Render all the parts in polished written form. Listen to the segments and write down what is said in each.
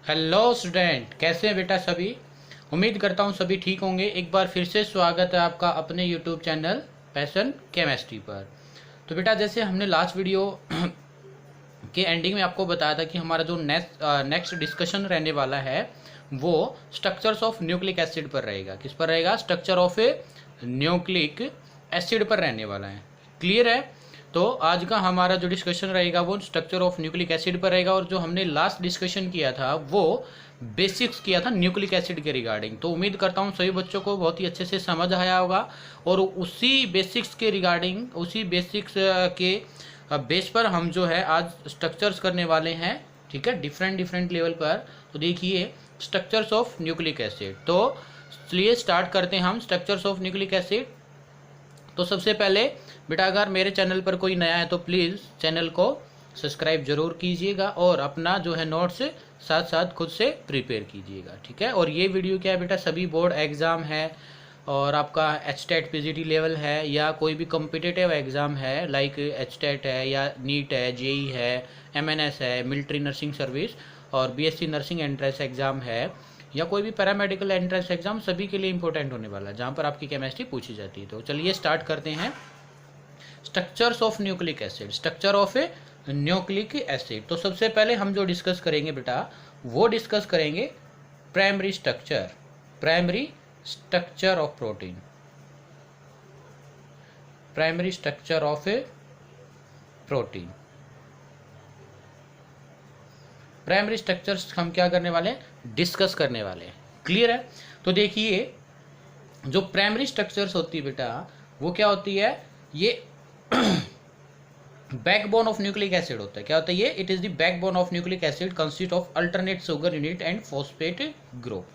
Hello student, कैसे हैं बेटा सभी। उम्मीद करता हूँ सभी ठीक होंगे। एक बार फिर से स्वागत है आपका अपने यूट्यूब चैनल पैशन केमिस्ट्री पर। तो बेटा, जैसे हमने लास्ट वीडियो के एंडिंग में आपको बताया था कि हमारा जो नेक्स्ट डिस्कशन रहने वाला है वो स्ट्रक्चर्स ऑफ न्यूक्लिक एसिड पर रहेगा। किस पर रहेगा? स्ट्रक्चर ऑफ न्यूक्लिक एसिड पर रहने वाला है। क्लियर है? तो आज का हमारा जो डिस्कशन रहेगा वो स्ट्रक्चर ऑफ न्यूक्लिक एसिड पर रहेगा। और जो हमने लास्ट डिस्कशन किया था वो बेसिक्स किया था न्यूक्लिक एसिड के रिगार्डिंग। तो उम्मीद करता हूँ सभी बच्चों को बहुत ही अच्छे से समझ आया होगा। और उसी बेसिक्स के रिगार्डिंग, उसी बेसिक्स के बेस पर हम जो है आज स्ट्रक्चर्स करने वाले हैं। ठीक है, डिफरेंट डिफरेंट लेवल पर। तो देखिए, स्ट्रक्चर्स ऑफ न्यूक्लिक एसिड। तो चलिए स्टार्ट करते हैं हम स्ट्रक्चर्स ऑफ न्यूक्लिक एसिड। तो सबसे पहले बेटा, अगर मेरे चैनल पर कोई नया है तो प्लीज़ चैनल को सब्सक्राइब जरूर कीजिएगा और अपना जो है नोट्स साथ साथ खुद से प्रिपेयर कीजिएगा। ठीक है, और ये वीडियो क्या है बेटा, सभी बोर्ड एग्ज़ाम है और आपका एचटेट पीजीटी लेवल है या कोई भी कॉम्पिटिटिव एग्ज़ाम है, लाइक एचटेट है या नीट है, जेई है, एमएनएस है, मिलिट्री नर्सिंग सर्विस और बीएससी नर्सिंग एंट्रेंस एग्ज़ाम है, या कोई भी पैरामेडिकल एंट्रेंस एग्जाम, सभी के लिए इंपॉर्टेंट होने वाला है जहाँ पर आपकी केमिस्ट्री पूछी जाती है। तो चलिए स्टार्ट करते हैं। Structures of nucleic acid. Structure of A nucleic acid. तो सबसे पहले हम जो डिस्कस करेंगे बेटा, वो डिस्कस करेंगे primary structure. Primary structure of protein. Primary structure of A protein. Primary structures हम क्या करने वाले हैं? डिस्कस करने वाले हैं। क्लियर है? तो देखिए, जो प्राइमरी स्ट्रक्चर्स होती है बेटा, वो क्या होती है? ये बैकबोन ऑफ न्यूक्लिक एसिड होता है। क्या होता है ये? It is the backbone of nucleic acid consist of alternate sugar unit and phosphate group.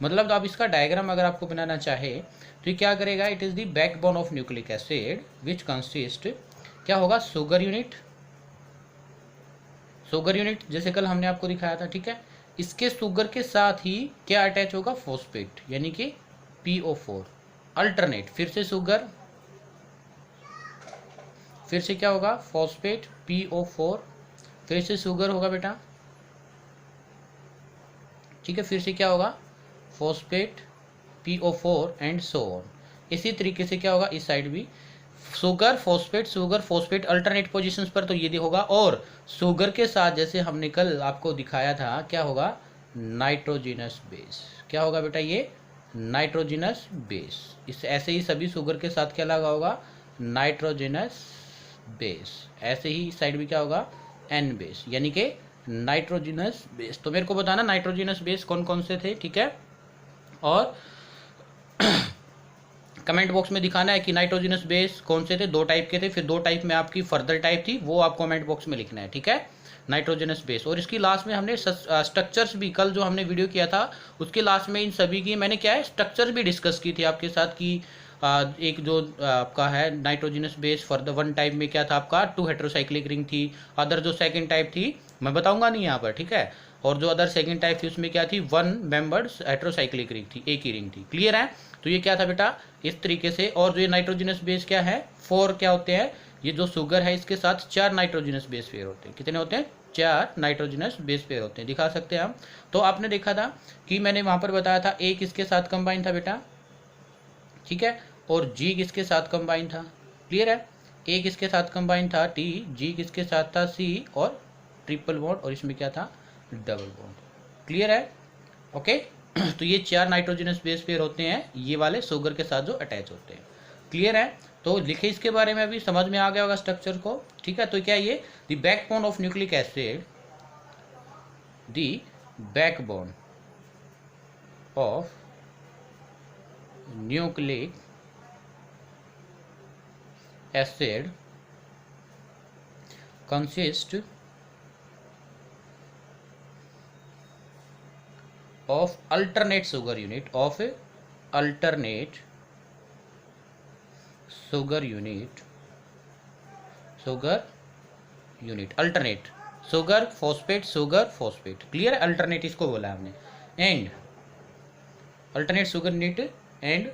मतलब आप इसका डायग्राम अगर आपको बनाना चाहे तो ये क्या करेगा? It is the backbone of nucleic acid which consist, क्या होगा? Sugar unit. शुगर यूनिट जैसे कल हमने आपको दिखाया था। ठीक है, इसके शुगर के साथ ही क्या अटैच होगा? फॉस्फेट, यानी कि PO4। अल्टरनेट, फिर से शुगर, फिर से क्या होगा? फॉस्फेट, PO4, फिर से शुगर होगा बेटा। ठीक है, फिर से क्या होगा? Phosphate, PO4 and so on. इसी तरीके से क्या होगा इस साइड भी? Sugar phosphate, sugar phosphate alternate positions पर, तो ये होगा। और शुगर के साथ जैसे हमने कल आपको दिखाया था, क्या होगा? Nitrogenous base. क्या होगा बेटा ये? Nitrogenous base. इस ऐसे ही सभी शुगर के साथ क्या लगा होगा? Nitrogenous base. ऐसे ही इस साइड भी क्या होगा? एन बेस, यानी कि नाइट्रोजिनस बेस। तो मेरे को बताना नाइट्रोजिनस बेस कौन कौन से थे। ठीक है, और कमेंट बॉक्स में दिखाना है कि नाइट्रोजिनस बेस कौन से थे। 2 टाइप के थे, फिर 2 टाइप में आपकी फर्दर टाइप थी, वो आप कमेंट बॉक्स में लिखना है। ठीक है, नाइट्रोजनस बेस। और इसकी लास्ट में हमने स्ट्रक्चर्स भी, कल जो हमने वीडियो किया था उसके लास्ट में इन सभी की मैंने क्या है, स्ट्रक्चर भी डिस्कस की थी आपके साथ कि एक जो आपका है nitrogenous base for the 1 type में क्या था आपका? 2 हेट्रोसाइक्लिक रिंग थी। अदर जो सेकंड टाइप थी मैं बताऊंगा नहीं यहाँ पर। ठीक है, और जो अदर सेकंड टाइप थी उसमें क्या थी? 1 मेंबर्ड हेट्रोसाइक्लिक रिंग थी, एक ही रिंग थी। क्लियर है? तो ये क्या था बेटा, इस तरीके से। और जो ये नाइट्रोजनस बेस क्या है? 4 क्या होते हैं? ये जो शुगर है इसके साथ 4 नाइट्रोजनस बेस पेयर होते हैं। कितने होते हैं? 4 नाइट्रोजनस बेस पेयर होते हैं। दिखा सकते हैं हम। तो आपने देखा था कि मैंने वहां पर बताया था ए किसके साथ कंबाइन था बेटा? ठीक है, और जी किसके साथ कंबाइन था? क्लियर है? ए किसके साथ कंबाइन था? T। जी किसके साथ था? C। और ट्रिपल बॉन्ड, और इसमें क्या था? Double bond. क्लियर है? ओके। तो ये 4 नाइट्रोजनस बेस पेयर होते हैं, ये वाले शुगर के साथ जो अटैच होते हैं। क्लियर है? तो लिखे इसके बारे में अभी समझ में आ गया होगा स्ट्रक्चर को। ठीक है, तो क्या ये the backbone of nucleic acid, the backbone of nucleic acid consist of alternate sugar unit, of alternate sugar unit, sugar unit, alternate sugar phosphate, sugar phosphate। Clear है? अल्टरनेट इसको बोला हमने। And alternate sugar unit and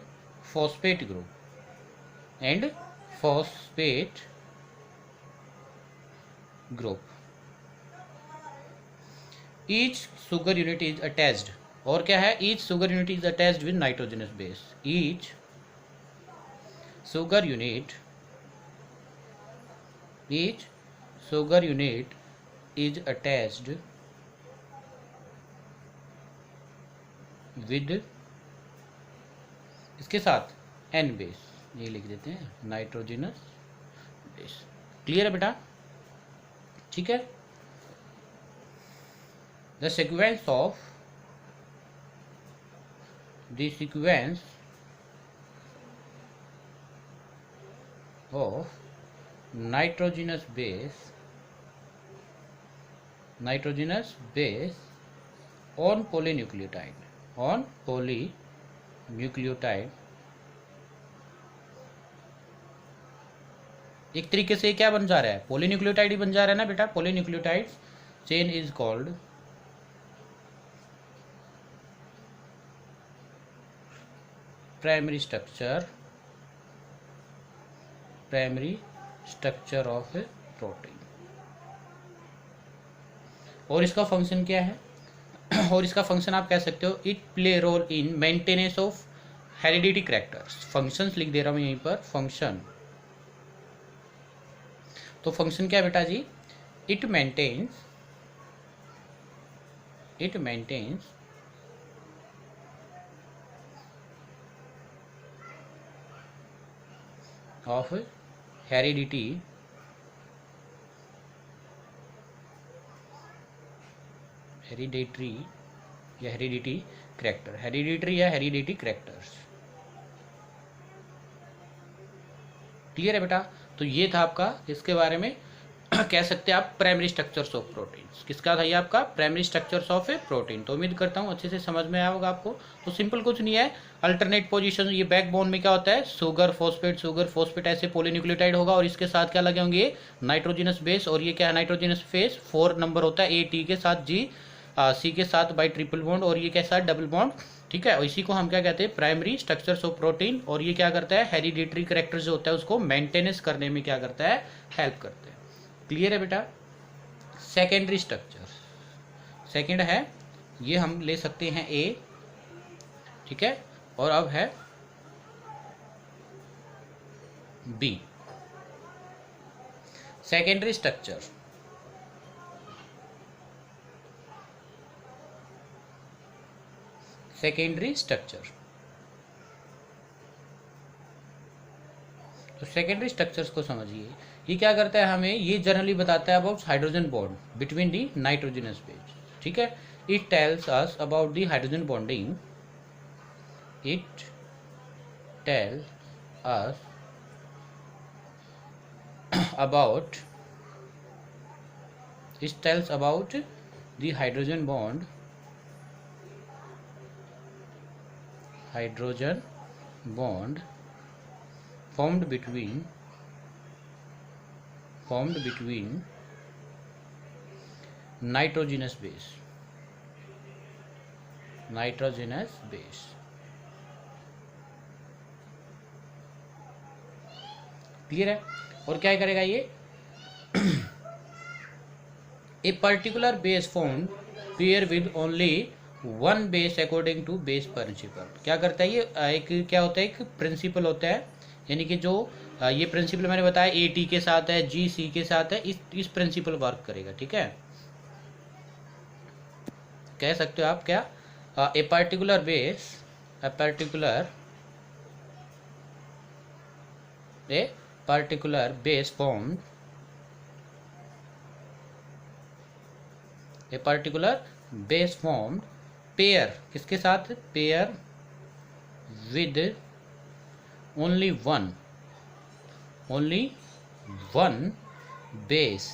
phosphate group, and phosphate group each sugar unit is attached, और क्या है, each sugar unit is attached with nitrogenous base, each sugar unit each sugar unit is attached with इसके साथ n base, ये लिख देते हैं nitrogenous base. Clear है बेटा? ठीक है। The sequence of nitrogenous base on polynucleotide एक तरीके से क्या बन जा रहा है, पॉलीन्यूक्लियोटाइड ही बन जा रहा है ना बेटा। Polynucleotide chain is called primary structure of A protein. और इसका फंक्शन क्या है? और इसका फंक्शन आप कह सकते हो, it play role in maintenance of heredity characters. Functions लिख दे रहा हूं यहीं पर, फंक्शन। तो फंक्शन क्या है बेटा जी? It maintenance of heredity characters. Clear है बेटा? तो ये था आपका इसके बारे में कह सकते हैं आप प्राइमरी स्ट्रक्चर्स ऑफ प्रोटीन्स। किसका था ये आपका? Primary structures of A protein. तो उम्मीद करता हूँ अच्छे से समझ में आया होगा आपको। तो सिंपल कुछ नहीं है, अल्टरनेट पोजीशन। ये बैकबोन में क्या होता है? शुगर फॉस्फेट ऐसे पॉलीन्यूक्लियोटाइड होगा, और इसके साथ क्या लगे होंगे? Nitrogenous base. और ये क्या है? नाइट्रोजनस बेस 4 नंबर होता है, AT के साथ G C के साथ बाई ट्रिपल बॉन्ड, और ये के साथ डबल बॉन्ड। ठीक है, और इसी को हम क्या कहते हैं? Primary structures of protein. और ये क्या करता है? हेरिडिटरी कैरेक्टर जो होता है उसको मेंटेनेंस करने में क्या करता है? हेल्प करते हैं। क्लियर है बेटा? सेकेंडरी स्ट्रक्चर, सेकेंड है ये हम ले सकते हैं A, ठीक है। और अब है B, सेकेंडरी स्ट्रक्चर। तो सेकेंडरी स्ट्रक्चर्स को समझिए। ये क्या करता है हमें? ये जनरली बताता है about hydrogen bond between the nitrogenous base. ठीक है, it tells us about the hydrogen bonding. It tells us about the hydrogen bond formed between nitrogenous base। Clear है? और क्या करेगा ये? A particular base form pair with only one base according to base principle. क्या करता है ये? एक क्या होता है? एक प्रिंसिपल होता है, यानी कि जो ये प्रिंसिपल मैंने बताया AT के साथ है, GC के साथ है, इस प्रिंसिपल वर्क करेगा। ठीक है, कह सकते हो आप क्या? ए पर्टिकुलर बेस फॉर्म पेयर किसके साथ? Pair with only one base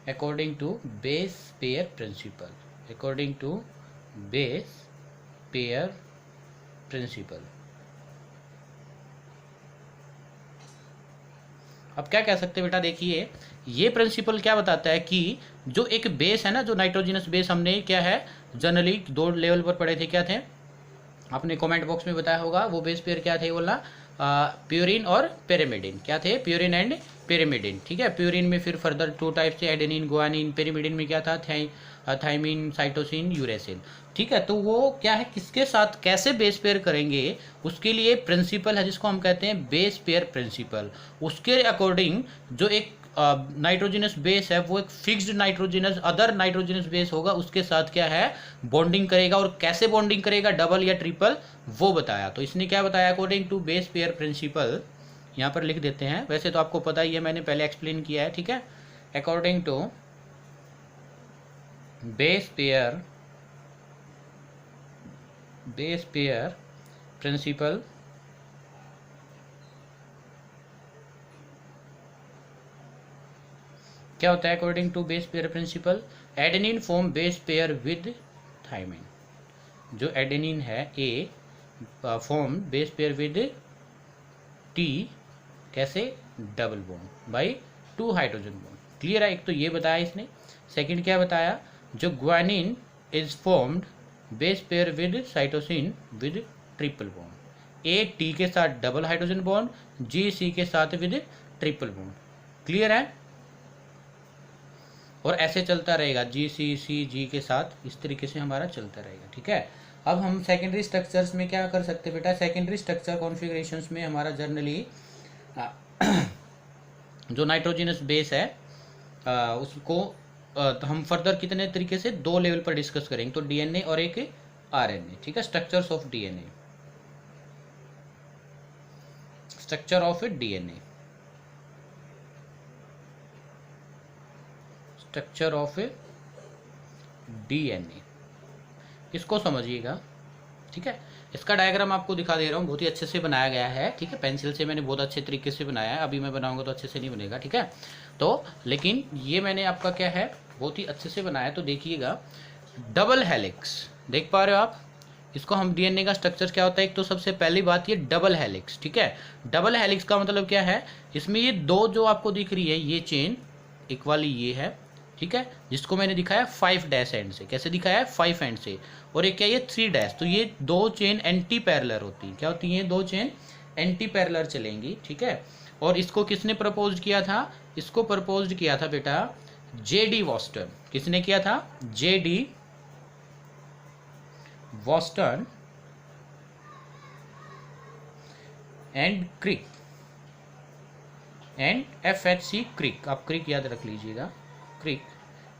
according to base pair principle। अब क्या कह सकते हैं बेटा? देखिए, ये प्रिंसिपल क्या बताता है कि जो एक बेस है ना, जो नाइट्रोजनस बेस हमने क्या है जनरली 2 लेवल पर पढ़े थे, क्या थे? आपने कमेंट बॉक्स में बताया होगा। वो बेस पेयर क्या थे बोलना? प्यूरिन और पेरिमिडिन। क्या थे? Purine and pyrimidine. ठीक है, प्यूरिन में फिर फर्दर 2 टाइप से, एडेनिन, गुआनिन। पेरिमिडिन में क्या था? Thymine, cytosine, uracil. ठीक है, तो वो क्या है, किसके साथ कैसे बेस पेयर करेंगे, उसके लिए प्रिंसिपल है जिसको हम कहते हैं बेस पेयर प्रिंसिपल। उसके अकॉर्डिंग जो एक नाइट्रोजनस बेस है वो एक fixed nitrogenous other nitrogenous base होगा, उसके साथ क्या है, बॉन्डिंग करेगा। और कैसे बॉन्डिंग करेगा, डबल या ट्रिपल, वो बताया। तो इसने क्या बताया, according to base pair principle, यहाँ पर लिख देते हैं, वैसे तो आपको पता ही है, मैंने पहले एक्सप्लेन किया है। ठीक है, according to base pair principle, क्या होता है according to base pair principle? Adenine form base pair with thymine. जो एडेनिन है a form base pair with T, कैसे? Double bond by 2 hydrogen bond. Clear है? एक तो ये बताया इसने। सेकंड क्या बताया, जो guanine is formed base pair with cytosine with triple bond. A T के साथ डबल हाइड्रोजन बॉन्ड, जी सी के साथ विद ट्रिपल बॉन्ड। क्लियर है? और ऐसे चलता रहेगा, जी सी सी जी के साथ, इस तरीके से हमारा चलता रहेगा। ठीक है, अब हम सेकेंडरी स्ट्रक्चर्स में क्या कर सकते हैं बेटा? सेकेंडरी स्ट्रक्चर कॉन्फ़िगरेशंस में हमारा जनरली जो नाइट्रोजनस बेस है उसको हम फर्दर कितने तरीके से 2 लेवल पर डिस्कस करेंगे। तो डीएनए और एक आरएनए। ठीक है, structures of DNA, structure of DNA, structure of DNA, इसको समझिएगा। ठीक है, इसका डायग्राम आपको दिखा दे रहा हूँ, बहुत ही अच्छे से बनाया गया है। ठीक है, पेंसिल से मैंने बहुत अच्छे तरीके से बनाया है, अभी मैं बनाऊंगा तो अच्छे से नहीं बनेगा। ठीक है, तो लेकिन ये मैंने आपका क्या है, बहुत ही अच्छे से बनाया। तो देखिएगा, डबल हेलिक्स देख पा रहे हो आप, इसको हम डीएनए का स्ट्रक्चर क्या होता है, एक तो सबसे पहली बात ये डबल हेलिक्स। ठीक है, डबल हेलिक्स का मतलब क्या है, इसमें ये 2 जो आपको दिख रही है ये चेन, एक वाली ये है, ठीक है, जिसको मैंने दिखाया 5 डैश एंड से। कैसे दिखाया है? 5 एंड से। और एक क्या, ये 3 डैश। तो ये 2 चेन एंटी पैरेलल होती हैं। क्या होती हैं? 2 चेन एंटी पैरेलल चलेंगी। ठीक है, और इसको किसने प्रपोज किया था? इसको प्रपोज किया था बेटा जेडी वॉस्टन। किसने किया था? जेडी वॉस्टन and Crick and FHC Crick. आप क्रिक याद रख लीजिएगा, क्रिक,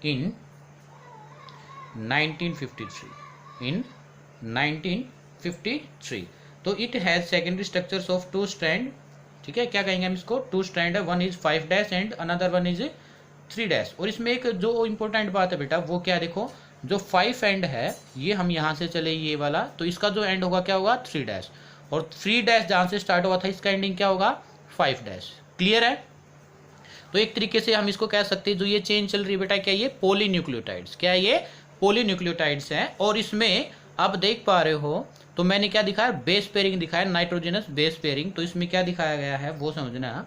in 1953। तो it has secondary structures of 2 strand. ठीक है, क्या कहेंगे हम इसको? 2 स्ट्रैंड है, one is 5 dash and another one is 3 dash. और इसमें एक जो इंपॉर्टेंट बात है बेटा, वो क्या, देखो, जो 5 एंड है ये हम यहाँ से चले ये वाला, तो इसका जो एंड होगा क्या होगा? 3 डैश। और 3 डैश जहाँ से स्टार्ट हुआ था इसका एंडिंग क्या होगा? 5 डैश। क्लियर है? तो एक तरीके से हम इसको कह सकते हैं, जो ये चेन चल रही है बेटा, क्या ये पॉलीन्यूक्लियोटाइड्स, क्या ये पॉलीन्यूक्लियोटाइड्स हैं। और इसमें आप देख पा रहे हो, तो मैंने क्या दिखाया? बेस पेयरिंग दिखाया, नाइट्रोजनस बेस पेयरिंग। तो इसमें क्या दिखाया गया है वो समझना।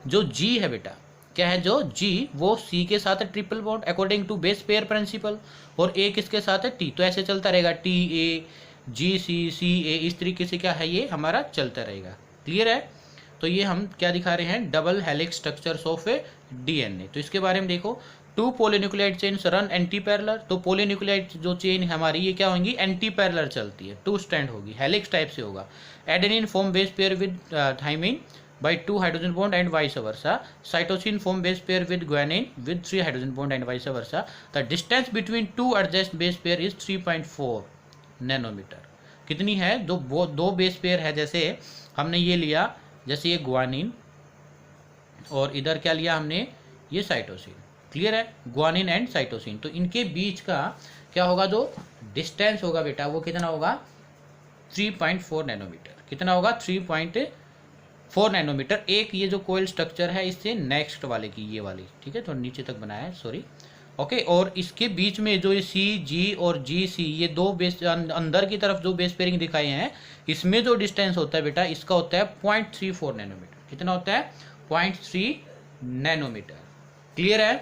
जो जी है बेटा, क्या है जो जी, वो सी के साथ है triple bond according to base pair principle, और ए किसके साथ है? टी। तो ऐसे चलता रहेगा, टी ए जी सी सी ए, इस तरीके से क्या है ये हमारा चलता रहेगा। क्लियर है? तो ये हम क्या दिखा रहे हैं? Double helix structures of DNA. तो इसके बारे में देखो, 2 polynucleotide chains run anti parallel. तो पॉलीन्यूक्लियोटाइड जो चेन हमारी ये क्या होंगी? एंटी पैरेलल चलती है, 2 स्ट्रैंड होगी, हेलिक्स टाइप से होगा। Adenine form base pair with thymine by 2 hydrogen bond and vice versa. Cytosine form base pair with guanine with 3 hydrogen bond and vice versa. The distance between 2 adjacent base pair is 3.4 nanometre. कितनी है? दो base pair है, जैसे हमने ये लिया, जैसे ये ग्वानिन, और इधर क्या लिया हमने? ये साइटोसिन। क्लियर है? Guanine and cytosine. तो इनके बीच का क्या होगा? जो डिस्टेंस होगा बेटा वो कितना होगा? 3.4 नैनोमीटर। कितना होगा? 3.4 नैनोमीटर। एक ये जो कोयल स्ट्रक्चर है इससे नेक्स्ट वाले की, ये वाली, ठीक है, थोड़ा नीचे तक बनाया है, सॉरी, ओके। और इसके बीच में जो ये सी जी और जी सी, ये 2 बेस अंदर की तरफ जो बेस पेयरिंग दिखाए हैं, इसमें जो डिस्टेंस होता है बेटा, इसका होता है 0.34 नैनोमीटर। कितना होता है? 0.3 नैनोमीटर। क्लियर है?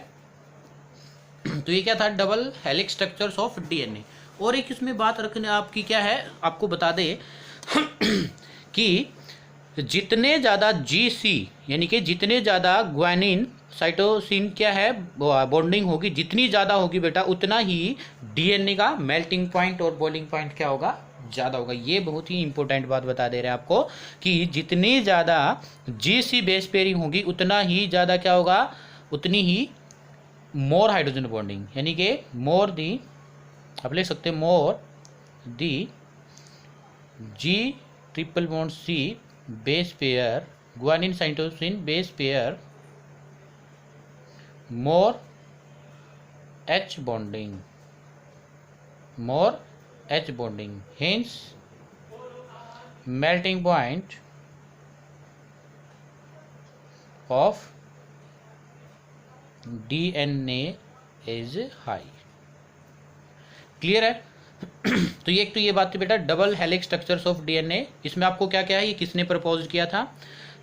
तो ये क्या था? Double helix structures of DNA. और एक इसमें बात रखने आपकी क्या है, आपको बता दे कि जितने ज़्यादा जीसी यानी कि जितने ज़्यादा ग्वानिन साइटोसिन क्या है बॉन्डिंग होगी, जितनी ज़्यादा होगी बेटा उतना ही डीएनए का मेल्टिंग पॉइंट और बॉइलिंग पॉइंट क्या होगा, ज़्यादा होगा। ये बहुत ही इंपॉर्टेंट बात बता दे रहे हैं आपको कि जितनी ज़्यादा जीसी बेस पेयरिंग होगी उतना ही ज़्यादा क्या होगा, उतनी ही मोर हाइड्रोजन बॉन्डिंग, यानी कि मोर दी, आप लिख सकते हैं more the G triple bond C base pair guanine cytosine base pair more H bonding, more H bonding, hence melting point of DNA is high। Clear है? तो ये बात थी बेटा double helix structures of DNA. इसमें आपको क्या क्या है, ये किसने प्रपोज किया था,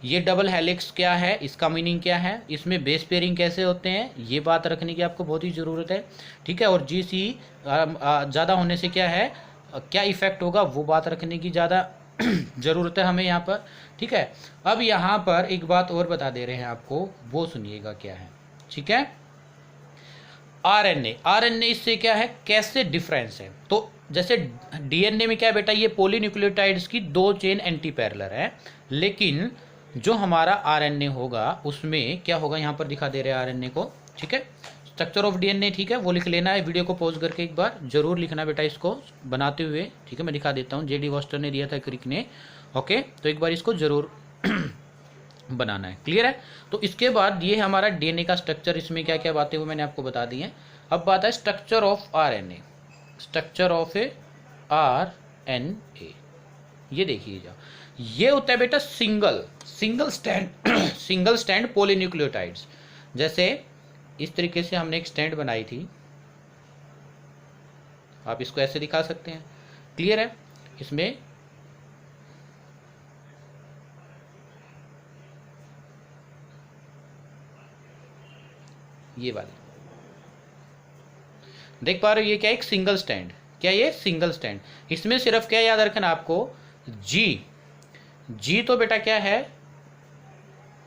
ये डबल हेलिक्स क्या है, इसका मीनिंग क्या है, इसमें बेस पेयरिंग कैसे होते हैं, ये बात रखने की आपको बहुत ही ज़रूरत है। ठीक है, और जीसी ज़्यादा होने से क्या है, क्या इफेक्ट होगा, वो बात रखने की ज़्यादा ज़रूरत है हमें यहाँ पर। ठीक है, अब यहाँ पर एक बात और बता दे रहे हैं आपको, वो सुनिएगा क्या है। ठीक है, आरएनए इससे क्या है, कैसे डिफरेंस है। तो जैसे डीएनए में क्या है बेटा, ये पॉलीन्यूक्लियोटाइड्स की 2 चेन एंटी पैरेलल है, लेकिन जो हमारा आरएनए होगा उसमें क्या होगा, यहाँ पर दिखा दे रहे हैं आरएनए को। ठीक है, स्ट्रक्चर ऑफ डीएनए, ठीक है, वो लिख लेना है, वीडियो को पॉज करके एक बार जरूर लिखना बेटा इसको बनाते हुए। ठीक है, मैं दिखा देता हूँ, जेडी वॉस्टर ने दिया था क्रिक ने। ओके, तो एक बार इसको जरूर बनाना है। क्लियर है? तो इसके बाद ये हमारा डीएनए का स्ट्रक्चर, इसमें क्या क्या बातें वो मैंने आपको बता दी हैं। अब बात है structure of RNA, structure of RNA. ये देखिएगा, ये होता है बेटा सिंगल स्टैंड पॉलीन्यूक्लियोटाइड्स। जैसे इस तरीके से हमने एक स्टैंड बनाई थी, आप इसको ऐसे दिखा सकते हैं। क्लियर है? इसमें ये वाली देख पा रहे हो, ये क्या है, एक सिंगल स्टैंड। क्या ये सिंगल स्टैंड, इसमें सिर्फ क्या याद रखना आपको, जी तो बेटा क्या है,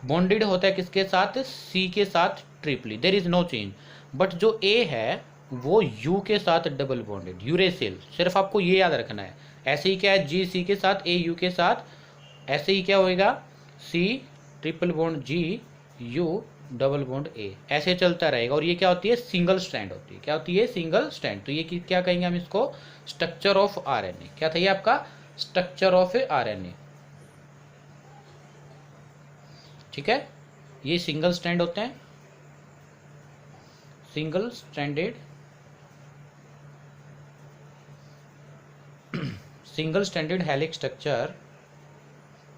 बॉन्डेड होता है किसके साथ, सी के साथ triply, there is no change. But जो ए है वो यू के साथ डबल बॉन्डेड, यूरेसिल, सिर्फ आपको ये याद रखना है। ऐसे ही क्या है, जी सी के साथ, ए यू के साथ, ऐसे ही क्या होएगा, सी ट्रिपल बॉन्ड जी यू डबल बॉन्ड ए, ऐसे चलता रहेगा। और ये क्या होती है, सिंगल स्टैंड होती है। क्या होती है, सिंगल स्टैंड। तो ये क्या कहेंगे हम इसको, स्ट्रक्चर ऑफ आरएनए। क्या था ये आपका, स्ट्रक्चर ऑफ आरएनए। ठीक है, ये सिंगल स्टैंड होते हैं, single standard single stranded helix structure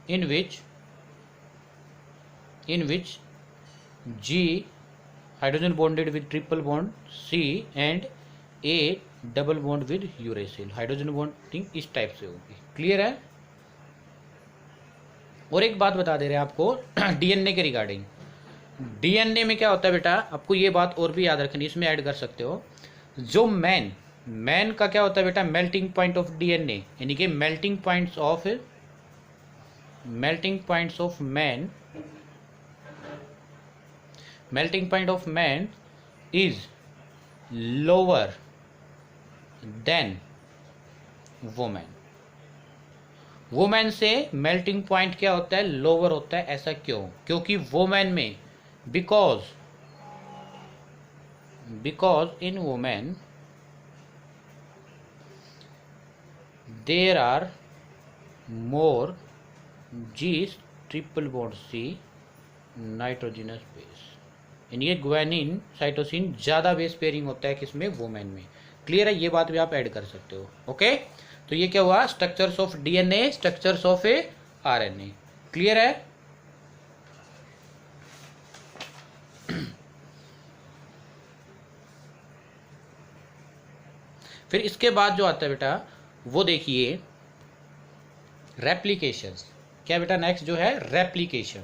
in which G hydrogen bonded with triple bond C and A double bond with uracil, hydrogen bonding इस टाइप से होगी। क्लियर है? और एक बात बता दे रहे हैं आपको डीएनए के रिगार्डिंग। डीएनए में क्या होता है बेटा, आपको ये बात और भी याद रखनी, इसमें ऐड कर सकते हो। जो मैन का क्या होता है बेटा, मेल्टिंग पॉइंट ऑफ डीएनए, यानी कि melting points of man is lower than women से मेल्टिंग पॉइंट क्या होता है, लोअर होता है। ऐसा क्यों? क्योंकि वुमेन में because in women there are more G's triple bond C nitrogenous base, यानी ग्वानिन साइटोसिन ज़्यादा बेस पेयरिंग होता है किसमें, वुमेन में। क्लियर है? ये बात भी आप ऐड कर सकते हो। ओके, तो ये क्या हुआ, structures of DNA, structures of RNA. Clear है? फिर इसके बाद जो आता है बेटा, वो देखिए रेप्लिकेशंस। क्या बेटा, नेक्स्ट जो है रेप्लिकेशन,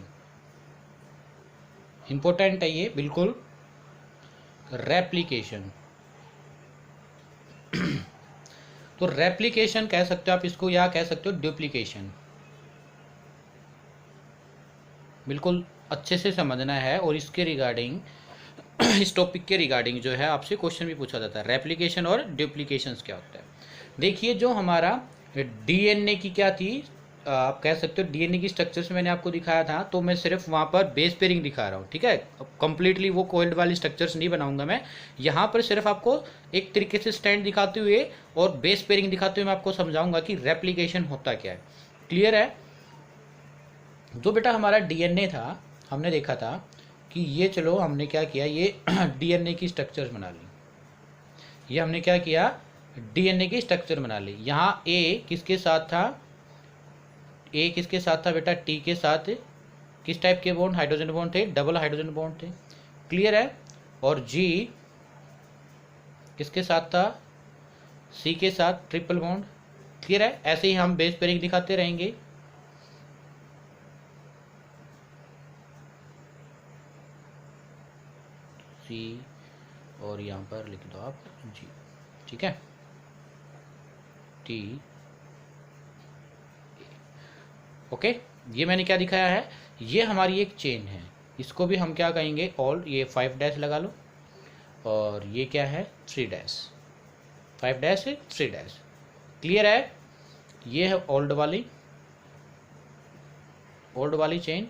इंपॉर्टेंट है ये बिल्कुल। रेप्लिकेशन तो रेप्लिकेशन कह सकते हो आप इसको, या कह सकते हो डुप्लीकेशन। बिल्कुल अच्छे से समझना है, और इसके रिगार्डिंग इस टॉपिक के रिगार्डिंग जो है आपसे क्वेश्चन भी पूछा जाता है, रेप्लिकेशन और डुप्लीकेशंस क्या होता है। देखिए जो हमारा डीएनए की क्या थी, आप कह सकते हो डीएनए की स्ट्रक्चर्स मैंने आपको दिखाया था, तो मैं सिर्फ वहाँ पर बेस पेयरिंग दिखा रहा हूँ, ठीक है। कंप्लीटली वो कोल्ड वाली स्ट्रक्चर्स नहीं बनाऊंगा मैं, यहाँ पर सिर्फ आपको एक तरीके से स्टैंड दिखाते हुए और बेस पेयरिंग दिखाते हुए मैं आपको समझाऊंगा कि रेप्लिकेशन होता क्या है। क्लियर है। जो बेटा हमारा डीएनए था, हमने देखा था कि ये, चलो हमने क्या किया, ये डीएनए की स्ट्रक्चर्स बना ली, ये हमने क्या किया, डीएनए की स्ट्रक्चर बना ली। यहाँ ए किसके साथ था, ए किसके साथ था बेटा, टी के साथ। किस टाइप के बॉन्ड, हाइड्रोजन बॉन्ड थे, डबल हाइड्रोजन बॉन्ड थे। क्लियर है। और जी किसके साथ था, सी के साथ ट्रिपल बॉन्ड। क्लियर है। ऐसे ही हम बेस पेयरिंग दिखाते रहेंगे। सी और यहाँ पर लिख दो आप जी, ठीक है, टी। ओके, ये मैंने क्या दिखाया है, ये हमारी एक चेन है, इसको भी हम क्या कहेंगे, ऑल। ये 5 डैश लगा लो, और ये क्या है, 3 डैश, 5 डैश 3 डैश। क्लियर है। ये है ओल्ड वाली चेन,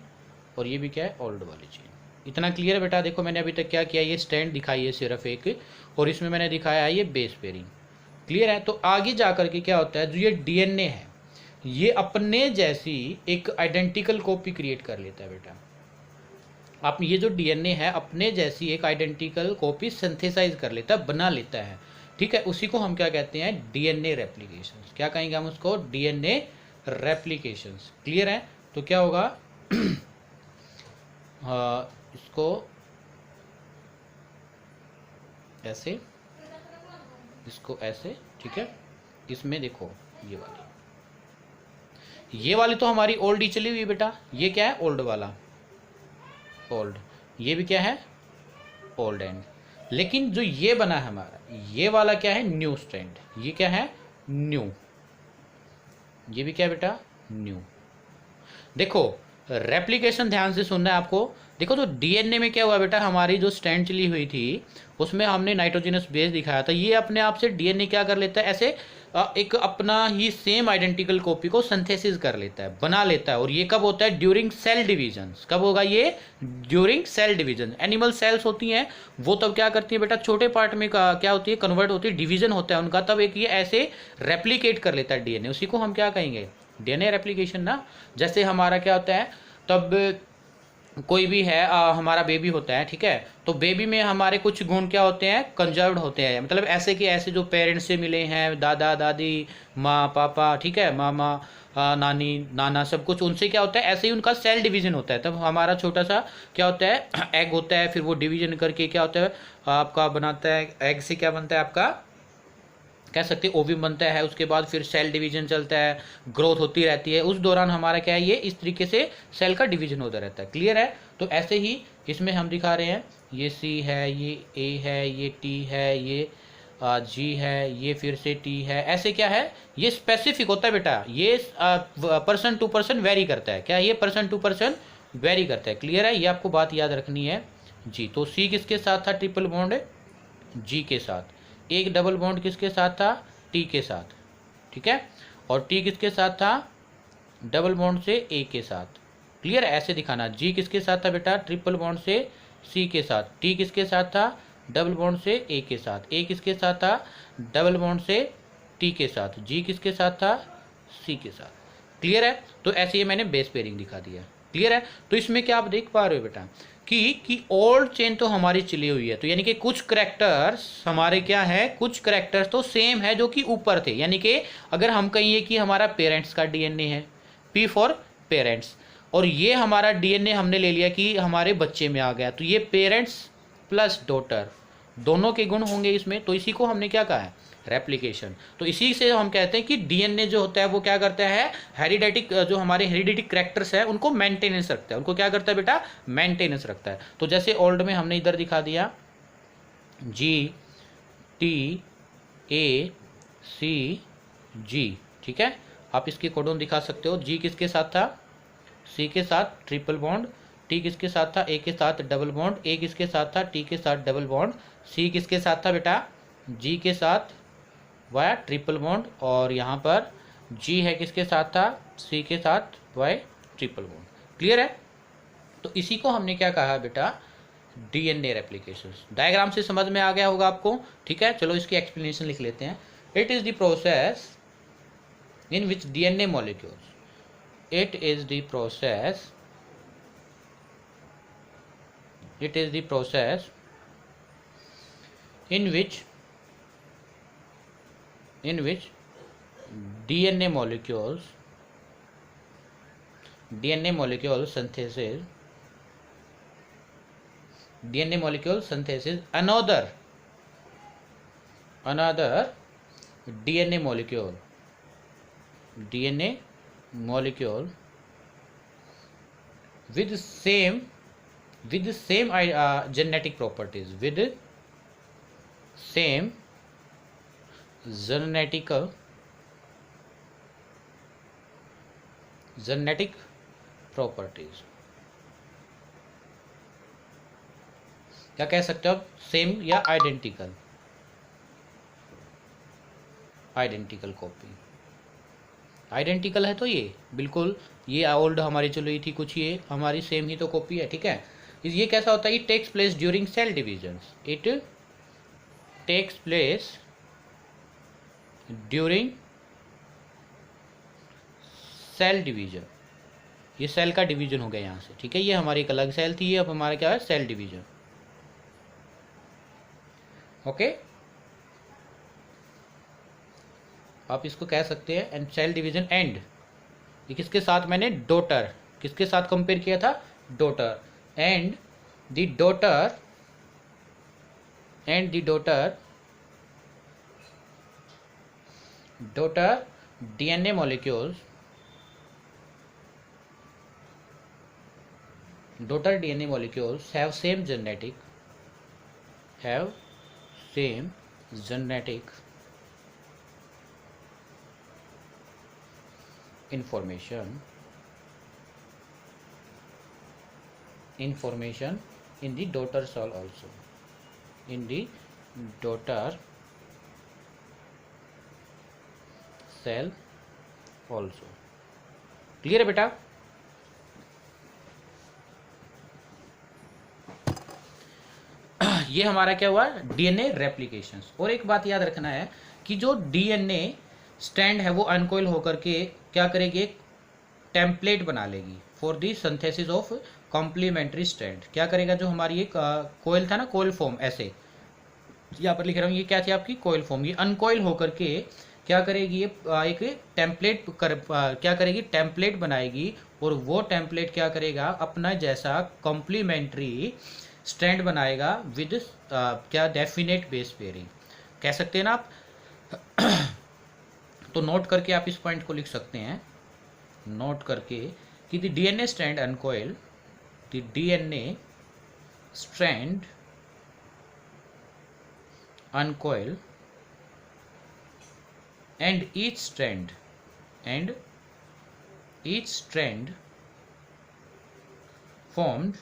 और ये भी क्या है, ओल्ड वाली चेन। इतना क्लियर है बेटा। देखो मैंने अभी तक क्या किया, ये स्टैंड दिखाई है सिर्फ एक, और इसमें मैंने दिखाया है ये बेस पेयरिंग। क्लियर है। तो आगे जा करके क्या होता है, जो ये डीएनए है ये अपने जैसी एक आइडेंटिकल कॉपी क्रिएट कर लेता है बेटा। आप ये जो डीएनए है अपने जैसी एक आइडेंटिकल कॉपी सिंथेसाइज कर लेता है, बना लेता है, ठीक है। उसी को हम क्या कहते हैं, डीएनए रेप्लिकेशंस। क्या कहेंगे हम उसको, डीएनए रेप्लिकेशंस। क्लियर है। तो क्या होगा इसको ऐसे, इसको ऐसे, ठीक है। इसमें देखो ये वाली तो हमारी ओल्ड ही चली हुई बेटा। ये क्या है, ओल्ड वाला, ओल्ड। ये भी क्या है, ओल्ड एंड। लेकिन जो ये बना है हमारा, ये वाला क्या है, न्यू स्ट्रैंड। ये क्या है, न्यू। ये भी क्या है बेटा, न्यू। देखो रेप्लिकेशन ध्यान से सुनना है आपको। देखो तो डीएनए में क्या हुआ बेटा, हमारी जो स्ट्रैंड चली हुई थी उसमें हमने नाइट्रोजनस बेस दिखाया था। ये अपने आप से डीएनए क्या कर लेता है, ऐसे एक अपना ही सेम आइडेंटिकल कॉपी को सिंथेसिस कर लेता है, बना लेता है। और ये कब होता है, ड्यूरिंग सेल डिवीजन। कब होगा ये, during cell division. Animal cells होती हैं वो तब क्या करती है बेटा, छोटे पार्ट में क्या होती है, कन्वर्ट होती है, डिवीजन होता है उनका, तब एक ये ऐसे रेप्लिकेट कर लेता है डीएनए। उसी को हम क्या कहेंगे, डीएनए रेप्लिकेशन ना। जैसे हमारा क्या होता है, तब कोई भी है हमारा बेबी होता है, ठीक है। तो बेबी में हमारे कुछ गुण क्या होते हैं, कंजर्व्ड होते हैं। मतलब ऐसे कि ऐसे जो पेरेंट्स से मिले हैं, दादा दादी, माँ पापा, ठीक है, मामा नानी नाना, सब कुछ उनसे क्या होता है, ऐसे ही उनका सेल डिवीजन होता है। तब हमारा छोटा सा क्या होता है, एग होता है, फिर वो डिवीजन करके क्या होता है आपका बनाता है, एग से क्या बनता है आपका, कह सकते हैं ओव्यूम बनता है। उसके बाद फिर सेल डिवीजन चलता है, ग्रोथ होती रहती है। उस दौरान हमारा क्या है, ये इस तरीके से सेल का डिवीजन होता रहता है। क्लियर है। तो ऐसे ही इसमें हम दिखा रहे हैं, ये सी है, ये ए है, ये टी है, ये जी है, ये फिर से टी है। ऐसे क्या है, ये स्पेसिफिक होता है बेटा, ये पर्सन टू पर्सन वेरी करता है। क्या ये पर्सन टू पर्सन वेरी करता है। क्लियर है। ये आपको बात याद रखनी है जी। तो सी किसके साथ था, ट्रिपल बॉन्ड जी के साथ। एक डबल बॉन्ड किसके साथ था, टी के साथ, ठीक है। और टी किसके साथ था, डबल बॉन्ड से ए के साथ। क्लियर है। ऐसे दिखाना, जी किसके साथ था बेटा, ट्रिपल बॉन्ड से सी के साथ। टी किसके साथ था, डबल बॉन्ड से ए के साथ। ए किसके साथ था, डबल बॉन्ड से टी के साथ। जी किसके साथ था, सी के साथ। क्लियर है। तो ऐसे ही मैंने बेस पेयरिंग दिखा दिया। क्लियर है। तो इसमें क्या आप देख पा रहे हो बेटा कि ओल्ड चेन तो हमारी चली हुई है, तो यानी कि कुछ करेक्टर्स हमारे क्या है, कुछ करेक्टर्स तो सेम है जो कि ऊपर थे। यानी कि अगर हम कहिए कि हमारा पेरेंट्स का डीएनए है, पी फॉर पेरेंट्स, और ये हमारा डीएनए हमने ले लिया कि हमारे बच्चे में आ गया, तो ये पेरेंट्स प्लस डॉटर दोनों के गुण होंगे इसमें। तो इसी को हमने क्या कहा है, रेप्लिकेशन। तो इसी से हम कहते हैं कि डीएनए जो होता है वो क्या करता है, हेरिडेटिक, जो हमारे हेरिडेटिक कैरेक्टर्स है उनको मेंटेनेंस रखता है। उनको क्या करता है बेटा, मेंटेनेंस रखता है। तो जैसे ओल्ड में हमने इधर दिखा दिया, जी टी ए सी जी, ठीक है। आप इसकी कोडोन दिखा सकते हो। जी किसके साथ था, सी के साथ ट्रिपल बॉन्ड, टी किसके साथ था, ए के साथ डबल बॉन्ड, ए किसके साथ था, टी के साथ डबल बॉन्ड, सी किसके साथ था बेटा, जी के साथ वाई ट्रिपल बॉन्ड, और यहाँ पर जी है किसके साथ था, सी के साथ वाई ट्रिपल बॉन्ड। क्लियर है। तो इसी को हमने क्या कहा बेटा, डीएनए रेप्लिकेशंस। डायग्राम से समझ में आ गया होगा आपको, ठीक है। चलो इसकी एक्सप्लेनेशन लिख लेते हैं। It is the process in which DNA molecules, it is the process in which DNA molecules synthesis another DNA molecule with same genetic properties, with same genetic properties। क्या कह सकते हो आप, सेम या आइडेंटिकल कॉपी। आइडेंटिकल है तो ये बिल्कुल, ये ओल्ड हमारी चल रही थी कुछ, ये हमारी सेम ही तो कॉपी है, ठीक है। ये कैसा होता है, it takes place during cell division, it takes place during cell division. ये सेल का डिवीजन हो गया यहाँ से, ठीक है। ये हमारी एक अलग सेल थी, ये अब हमारा क्या है, सेल डिवीजन। ओके, आप इसको कह सकते हैं एंड सेल डिवीजन एंड, ये किसके साथ मैंने डॉटर, किसके साथ कंपेयर किया था, daughter, and the daughter DNA molecules have same genetic information in the daughter cell also, in the daughter cell also। Clear है बेटा। ये हमारा क्या हुआ, डीएनए रेप्लिकेशंस। और एक बात याद रखना है कि जो डीएनए स्ट्रैंड है वो अनकोइल होकर के क्या करेगी, एक टेम्पलेट बना लेगी for the synthesis of complementary strand. क्या करेगा, जो हमारी एक कोयल था ना, कोयल फॉर्म, ऐसे यहाँ पर लिख रहा हूँ, ये क्या थी आपकी कोयल फॉर्म, ये अनकोइल होकर के क्या करेगी, ये एक टेम्पलेट बनाएगी, और वो टेम्पलेट क्या करेगा, अपना जैसा कॉम्प्लीमेंट्री स्ट्रैंड बनाएगा विद क्या, डेफिनेट बेस पेयरिंग, कह सकते हैं ना आप। तो नोट करके आप इस पॉइंट को लिख सकते हैं, नोट करके कि the DNA strand uncoil, the DNA strand uncoil and each strand formed,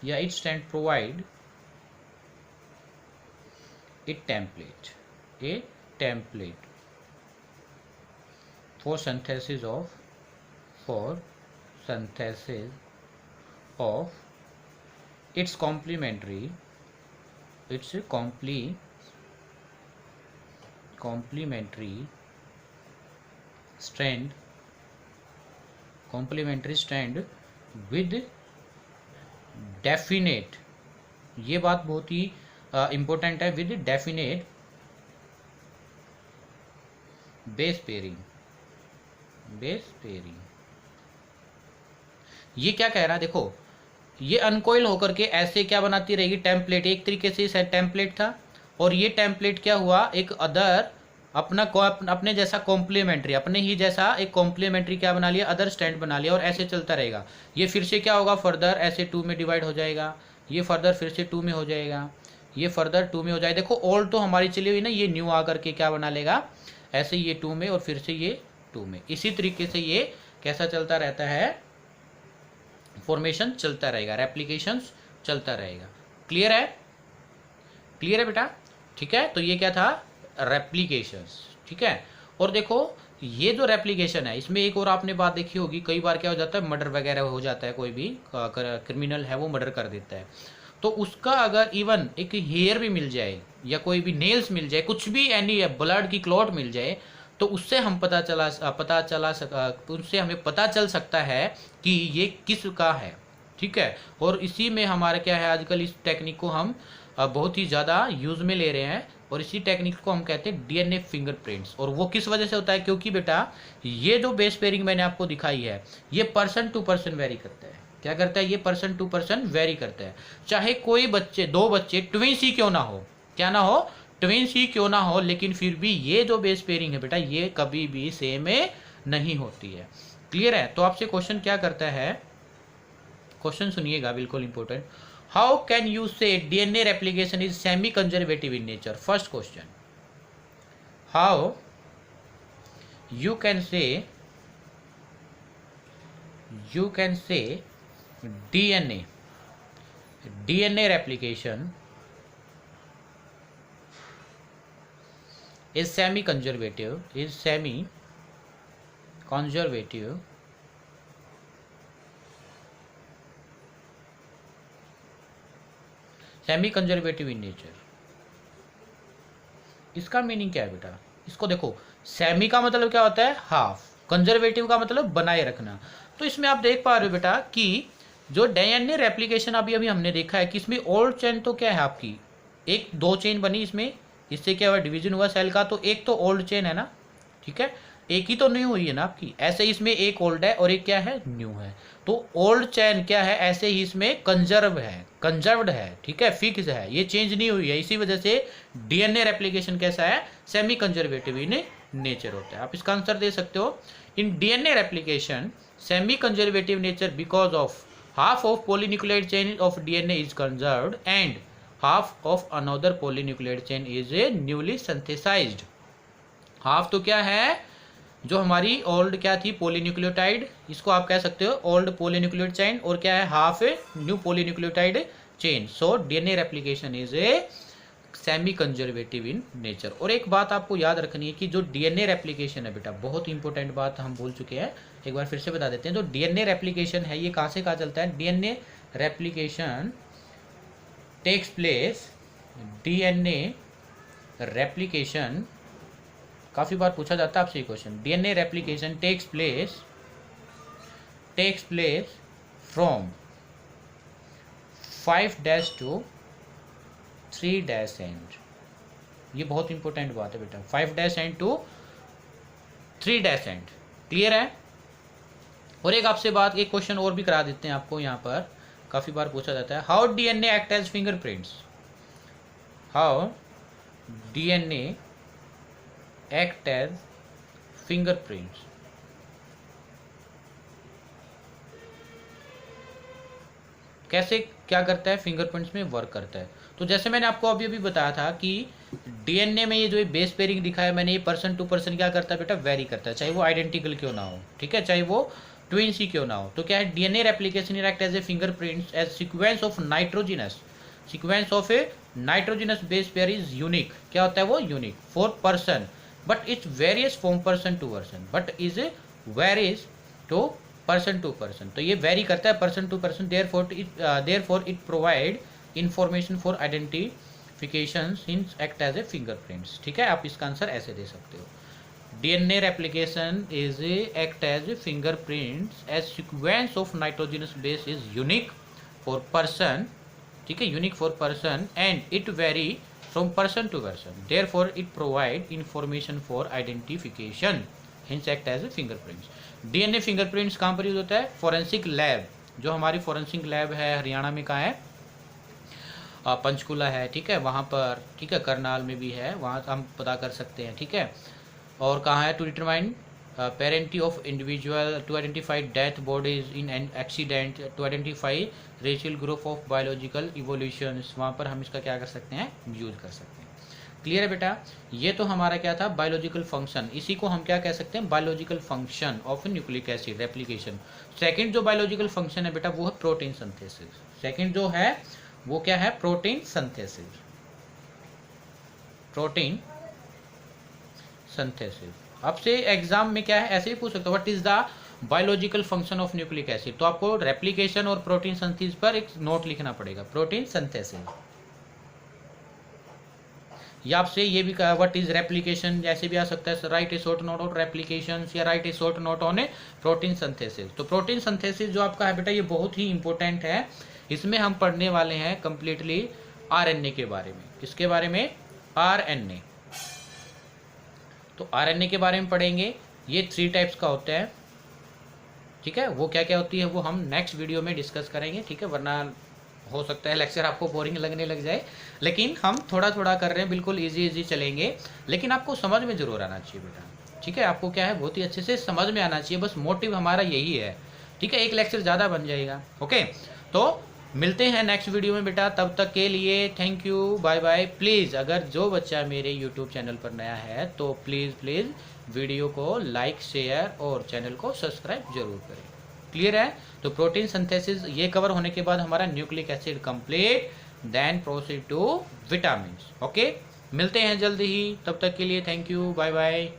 yeah, each strand provide a template for synthesis of its complementary strand with definite, ये बात बहुत ही इम्पोर्टेंट है, विद डेफिनेट बेस पेयरिंग। ये क्या कह रहा है, देखो ये अनकोइल होकर के ऐसे क्या बनाती रहेगी, टेम्पलेट, एक तरीके से इस टेम्पलेट था, और ये टेम्पलेट क्या हुआ, एक अदर अपने जैसा कॉम्प्लीमेंट्री, अपने ही जैसा एक कॉम्प्लीमेंट्री क्या बना लिया, अदर स्टैंड बना लिया, और ऐसे चलता रहेगा। ये फिर से क्या होगा, फर्दर ऐसे 2 में डिवाइड हो जाएगा, ये फर्दर फिर से 2 में हो जाएगा, ये फर्दर 2 में हो जाएगा। देखो ओल्ड तो हमारी चली हुई ना, ये न्यू आकर के क्या बना लेगा, ऐसे ये 2 में, और फिर से ये 2 में। इसी तरीके से ये कैसा चलता रहता है, फॉर्मेशन चलता रहेगा, रेप्लिकेशंस चलता रहेगा। क्लियर है? क्लियर है बेटा? ठीक है, तो ये क्या था, रेप्लिकेशंस। ठीक है, और देखो ये जो रेप्लिकेशन है इसमें एक और आपने बात देखी होगी, कई बार क्या हो जाता है, मर्डर वगैरह हो जाता है, कोई भी क्रिमिनल है वो मर्डर कर देता है, तो उसका अगर इवन एक हेयर भी मिल जाए या कोई भी नेल्स मिल जाए, कुछ भी एनी ब्लड की क्लॉट मिल जाए, तो उससे हम उससे हमें पता चल सकता है कि ये किसका है। ठीक है, और इसी में हमारा क्या है, आजकल इस टेक्निक को हम बहुत ही ज़्यादा यूज़ में ले रहे हैं, और इसी टेक्निक को हम कहते हैं डीएनए फिंगरप्रिंट्स। और वो किस वजह से होता है, क्योंकि बेटा ये जो बेस पेयरिंग मैंने आपको दिखाई है ये पर्सन टू पर्सन वेरी करता है। क्या करता है, ये पर्सन टू पर्सन वेरी करता है। चाहे कोई बच्चे, दो बच्चे ट्विंस ही क्यों ना हो, क्या ना हो, ट्विंस ही क्यों ना हो, लेकिन फिर भी ये जो बेस पेयरिंग है बेटा ये कभी भी सेम नहीं होती है। क्लियर है? तो आपसे क्वेश्चन क्या करता है, क्वेश्चन सुनिएगा, बिल्कुल इंपॉर्टेंट। हाउ कैन यू से DNA replication is semi conservative in nature? First question, how you can say DNA replication is semi conservative in nature. इसका मीनिंग क्या है बेटा, इसको देखो, सेमी का मतलब क्या होता है, हाफ, कंजर्वेटिव का मतलब बनाए रखना। तो इसमें आप देख पा रहे हो बेटा कि जो डीएनए रेप्लिकेशन अभी हमने देखा है कि इसमें ओल्ड चेन तो क्या है आपकी, एक दो चेन बनी इसमें, इससे क्या हुआ, डिवीजन हुआ सेल का, तो एक तो ओल्ड चेन है ना, ठीक है, एक ही तो न्यू हुई है ना आपकी। ऐसे ही इसमें एक ओल्ड है और एक क्या है, न्यू है। तो ओल्ड चेन क्या है, ऐसे ही इसमें कंजर्व्ड है, ठीक है, फिक्स है, ये चेंज नहीं हुई है। इसी वजह से डीएनए रेप्लिकेशन कैसा है, सेमी कंजर्वेटिव इन नेचर होता है। आप इसका आंसर दे सकते हो, in DNA replication semi conservative nature because of half of polynucleotide chain of DNA is conserved and half of another polynucleotide chain is a newly synthesized। Half तो क्या है, जो हमारी ओल्ड क्या थी, पॉलीन्यूक्लियोटाइड, इसको आप कह सकते हो ओल्ड पॉलीन्यूक्लियोटाइड चेन, और क्या है, half new polynucleotide chain. So DNA replication is a semi conservative in nature. और एक बात आपको याद रखनी है कि जो डीएनए रेप्लिकेशन है बेटा, बहुत इंपॉर्टेंट बात हम भूल चुके हैं, एक बार फिर से बता देते हैं। जो डीएनए रेप्लिकेशन है ये कहाँ से कहाँ चलता है, DNA replication takes place, DNA replication काफ़ी बार पूछा जाता है आपसे ये question, DNA replication takes place from 5' to 3' end. ये बहुत इंपॉर्टेंट बात है बेटा, 5' एंड टू 3' एंड। क्लियर है? और एक आपसे बात, एक क्वेश्चन और भी करा देते हैं आपको, यहाँ पर काफ़ी बार पूछा जाता है, how DNA act as fingerprints, how DNA act as fingerprints. कैसे क्या करता है, फिंगरप्रिंट्स में वर्क करता है। तो जैसे मैंने आपको अभी बताया था कि डीएनए में ये जो बेस पेयरिंग दिखाया मैंने, ये पर्सन टू पर्सन क्या करता है बेटा, वेरी करता है, चाहे वो आइडेंटिकल क्यों ना हो, ठीक है, चाहे वो ट्विंस ही क्यों ना हो। तो क्या है, DNA replication act as a fingerprints as sequence of a nitrogenous base pair is unique. क्या होता है वो, unique for person, but it's varies from person to person, but is varies to person to person. तो ये vary करता है person to person, therefore it provide information for identification since act as a fingerprints. ठीक है, आप इसका answer ऐसे दे सकते हो, DNA replication is act as fingerprints as sequence of nitrogenous base is unique for person, ठीक है, unique for person and it vary from person to person, therefore it provide information for identification, hence act as fingerprints. DNA fingerprints कहाँ पर use होता है, forensic lab, जो हमारी forensic lab है हरियाणा में, कहाँ है, पंचकुला है, ठीक है, वहाँ पर, ठीक है, करनाल में भी है, वहाँ हम पता कर सकते हैं, ठीक है। और कहाँ है, to determine parentage of individual, to identify death bodies in an accident, to identify racial group of biological evolutions, वहाँ पर हम इसका क्या कर सकते हैं, यूज कर सकते हैं। क्लियर है बेटा? ये तो हमारा क्या था, बायोलॉजिकल फंक्शन। इसी को हम क्या कह सकते हैं, biological function of nucleic acid replication. Second जो बायोलॉजिकल फंक्शन है बेटा वो है प्रोटीन सिंथेसिस। सेकंड जो है वो क्या है, प्रोटीन सिंथेसिस। Protein synthesis. अब से एग्जाम में क्या है, ऐसे ही पूछ सकते हो, what is the biological function of nucleic acid. तो आपको रेप्लिकेशन और प्रोटीन सिंथेसिस पर एक नोट लिखना पड़ेगा, प्रोटीन सिंथेसिस। या आपसे ये भी कहा व्हाट इज रेप्लिकेशन, जैसे भी आ सकता है, write a short note on replication या write a short note on a protein synthesis. तो प्रोटीन सिंथेसिस जो आपका है बेटा ये बहुत ही इंपॉर्टेंट है। इसमें हम पढ़ने वाले हैं कंप्लीटली आरएनए के बारे में। किसके बारे में, आरएनए। तो आरएनए के बारे में पढ़ेंगे। ये 3 टाइप्स का होता है, ठीक है। वो क्या क्या होती है वो हम नेक्स्ट वीडियो में डिस्कस करेंगे, ठीक है। वरना हो सकता है लेक्चर आपको बोरिंग लगने लग जाए, लेकिन हम थोड़ा थोड़ा कर रहे हैं, बिल्कुल इजी चलेंगे। लेकिन आपको समझ में जरूर आना चाहिए बेटा, ठीक है। आपको क्या है, बहुत ही अच्छे से समझ में आना चाहिए, बस मोटिव हमारा यही है, ठीक है। एक लेक्चर ज़्यादा बन जाएगा, ओके। तो मिलते हैं नेक्स्ट वीडियो में बेटा, तब तक के लिए thank you, bye bye. Please अगर जो बच्चा मेरे यूट्यूब चैनल पर नया है तो प्लीज़ वीडियो को लाइक, शेयर और चैनल को सब्सक्राइब जरूर करें। क्लियर है? तो प्रोटीन सिंथेसिस ये कवर होने के बाद हमारा nucleic acid complete, then proceed to vitamin. Okay, मिलते हैं जल्दी ही, तब तक के लिए थैंक यू, बाय बाय।